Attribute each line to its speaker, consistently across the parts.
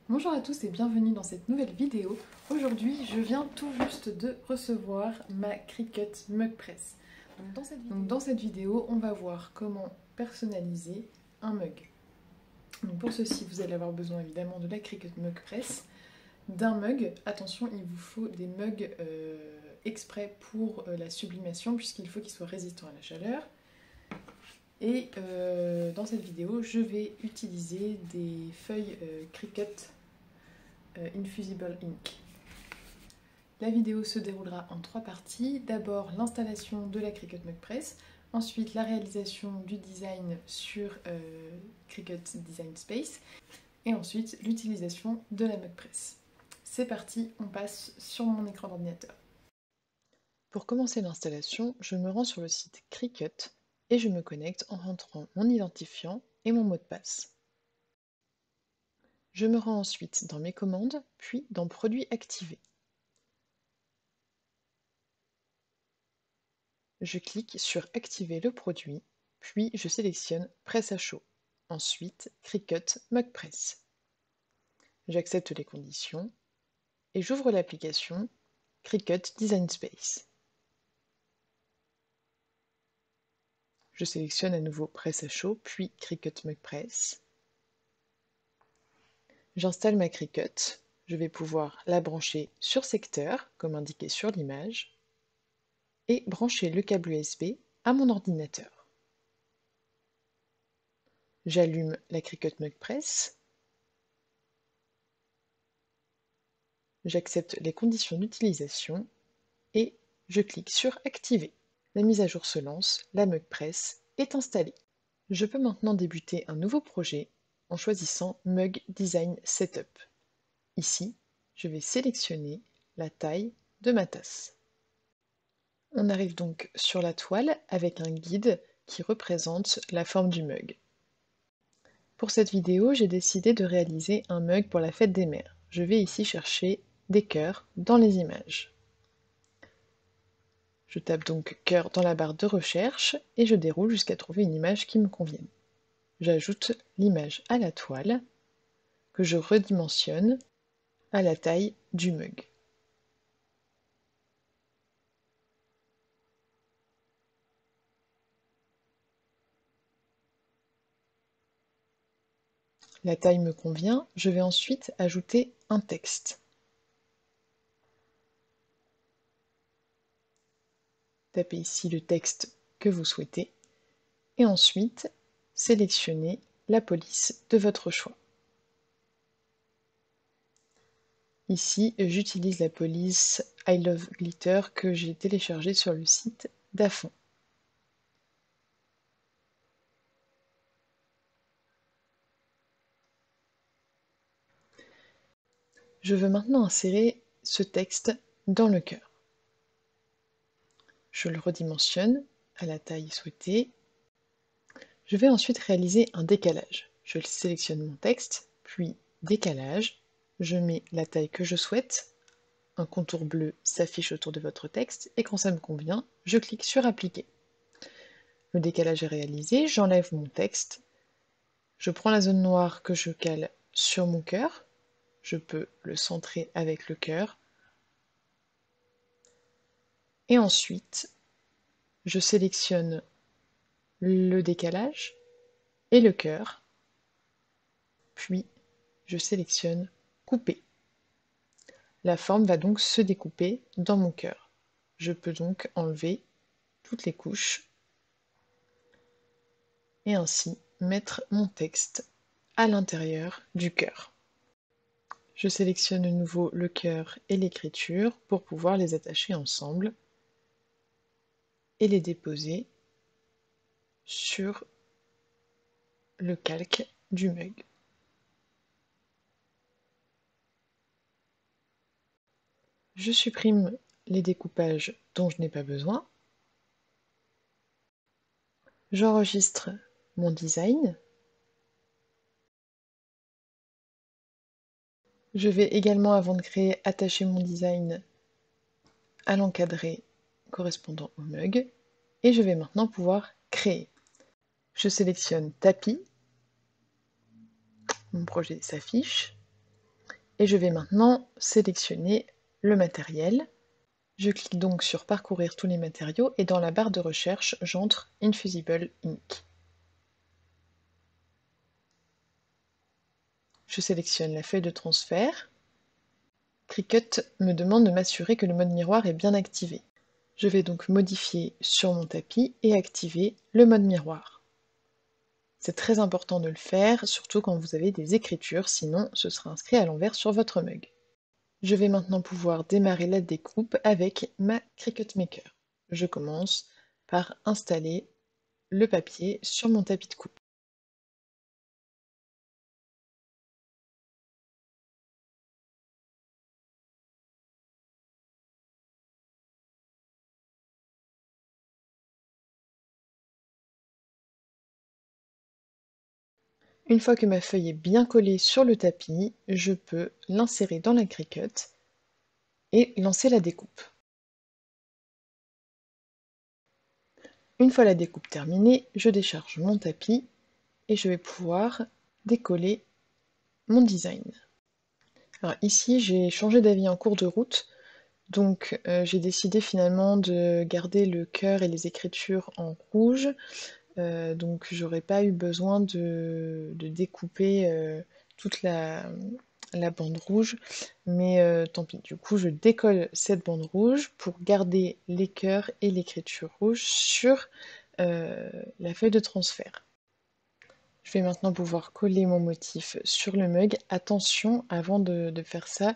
Speaker 1: Bonjour à tous et bienvenue dans cette nouvelle vidéo. Aujourd'hui, je viens tout juste de recevoir ma Cricut Mug Press. Donc dans cette vidéo, on va voir comment personnaliser un mug. Donc pour ceci, vous allez avoir besoin évidemment de la Cricut Mug Press, d'un mug. Attention, il vous faut des mugs exprès pour la sublimation puisqu'il faut qu'ils soient résistants à la chaleur. Et dans cette vidéo, je vais utiliser des feuilles Cricut Infusible Ink. La vidéo se déroulera en 3 parties. D'abord l'installation de la Cricut Mug Press, ensuite la réalisation du design sur Cricut Design Space, et ensuite l'utilisation de la Mug Press. C'est parti, on passe sur mon écran d'ordinateur. Pour commencer l'installation, je me rends sur le site Cricut et je me connecte en rentrant mon identifiant et mon mot de passe. Je me rends ensuite dans mes commandes, puis dans Produits activés. Je clique sur Activer le produit, puis je sélectionne Presse à chaud. Ensuite, Cricut Mug Press. J'accepte les conditions et j'ouvre l'application Cricut Design Space. Je sélectionne à nouveau Presse à chaud, puis Cricut Mug Press. J'installe ma Cricut. Je vais pouvoir la brancher sur secteur, comme indiqué sur l'image, et brancher le câble USB à mon ordinateur. J'allume la Cricut Mug Press. J'accepte les conditions d'utilisation et je clique sur Activer. La mise à jour se lance, la Mug Press est installée. Je peux maintenant débuter un nouveau projet en choisissant Mug Design Setup. Ici, je vais sélectionner la taille de ma tasse. On arrive donc sur la toile avec un guide qui représente la forme du mug. Pour cette vidéo, j'ai décidé de réaliser un mug pour la fête des mères. Je vais ici chercher des cœurs dans les images. Je tape donc cœur dans la barre de recherche et je déroule jusqu'à trouver une image qui me convienne. J'ajoute l'image à la toile que je redimensionne à la taille du mug. La taille me convient, je vais ensuite ajouter un texte. Tapez ici le texte que vous souhaitez et ensuite sélectionnez la police de votre choix. Ici, j'utilise la police I Love Glitter que j'ai téléchargée sur le site d'Afon. Je veux maintenant insérer ce texte dans le cœur. Je le redimensionne à la taille souhaitée. Je vais ensuite réaliser un décalage. Je sélectionne mon texte, puis décalage. Je mets la taille que je souhaite. Un contour bleu s'affiche autour de votre texte et quand ça me convient, je clique sur Appliquer. Le décalage est réalisé, j'enlève mon texte. Je prends la zone noire que je cale sur mon cœur. Je peux le centrer avec le cœur. Et ensuite, je sélectionne le décalage et le cœur. Puis, je sélectionne Couper. La forme va donc se découper dans mon cœur. Je peux donc enlever toutes les couches et ainsi mettre mon texte à l'intérieur du cœur. Je sélectionne de nouveau le cœur et l'écriture pour pouvoir les attacher ensemble et les déposer sur le calque du mug. Je supprime les découpages dont je n'ai pas besoin. J'enregistre mon design. Je vais également, avant de créer, attacher mon design à l'encadré correspondant au mug. Et je vais maintenant pouvoir créer. Je sélectionne tapis. Mon projet s'affiche. Et je vais maintenant sélectionner le matériel. Je clique donc sur parcourir tous les matériaux et dans la barre de recherche, j'entre Infusible Ink. Je sélectionne la feuille de transfert. Cricut me demande de m'assurer que le mode miroir est bien activé. Je vais donc modifier sur mon tapis et activer le mode miroir. C'est très important de le faire, surtout quand vous avez des écritures, sinon ce sera inscrit à l'envers sur votre mug. Je vais maintenant pouvoir démarrer la découpe avec ma Cricut Maker. Je commence par installer le papier sur mon tapis de coupe. Une fois que ma feuille est bien collée sur le tapis, je peux l'insérer dans la Cricut et lancer la découpe. Une fois la découpe terminée, je décharge mon tapis et je vais pouvoir décoller mon design. Alors ici, j'ai changé d'avis en cours de route, donc j'ai décidé finalement de garder le cœur et les écritures en rouge, donc j'aurais pas eu besoin de découper toute la bande rouge, mais tant pis. Du coup, je décolle cette bande rouge pour garder les cœurs et l'écriture rouge sur la feuille de transfert. Je vais maintenant pouvoir coller mon motif sur le mug. Attention, avant de faire ça,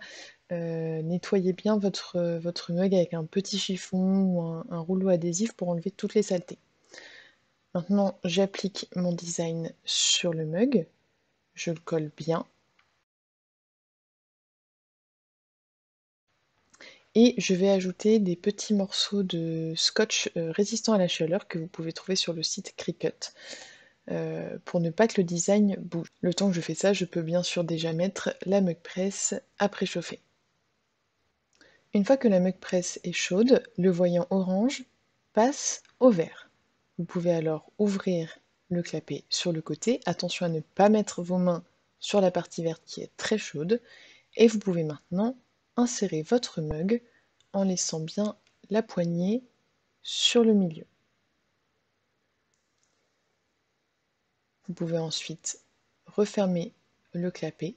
Speaker 1: nettoyez bien votre mug avec un petit chiffon ou un rouleau adhésif pour enlever toutes les saletés. Maintenant, j'applique mon design sur le mug. Je le colle bien. Et je vais ajouter des petits morceaux de scotch résistant à la chaleur que vous pouvez trouver sur le site Cricut. Pour ne pas que le design bouge. Le temps que je fais ça, je peux bien sûr déjà mettre la mug press à préchauffer. Une fois que la mug press est chaude, le voyant orange passe au vert. Vous pouvez alors ouvrir le clapet sur le côté. Attention à ne pas mettre vos mains sur la partie verte qui est très chaude. Et vous pouvez maintenant insérer votre mug en laissant bien la poignée sur le milieu. Vous pouvez ensuite refermer le clapet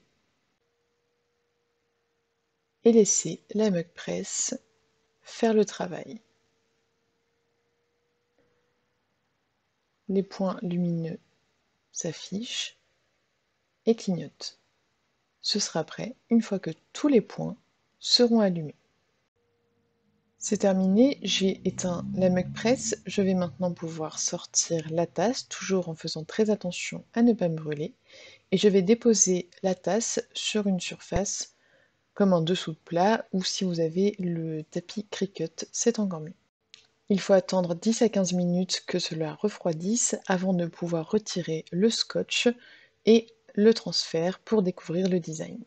Speaker 1: et laisser la mug press faire le travail. Les points lumineux s'affichent et clignotent. Ce sera prêt une fois que tous les points seront allumés. C'est terminé, j'ai éteint la mug press. Je vais maintenant pouvoir sortir la tasse, toujours en faisant très attention à ne pas me brûler. Et je vais déposer la tasse sur une surface comme un dessous de plat ou si vous avez le tapis Cricut, c'est encore mieux. Il faut attendre 10 à 15 minutes que cela refroidisse avant de pouvoir retirer le scotch et le transfert pour découvrir le design.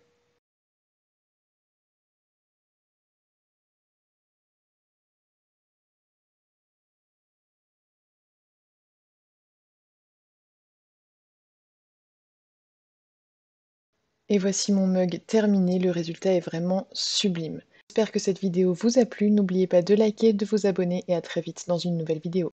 Speaker 1: Et voici mon mug terminé, le résultat est vraiment sublime. J'espère que cette vidéo vous a plu, n'oubliez pas de liker, de vous abonner et à très vite dans une nouvelle vidéo.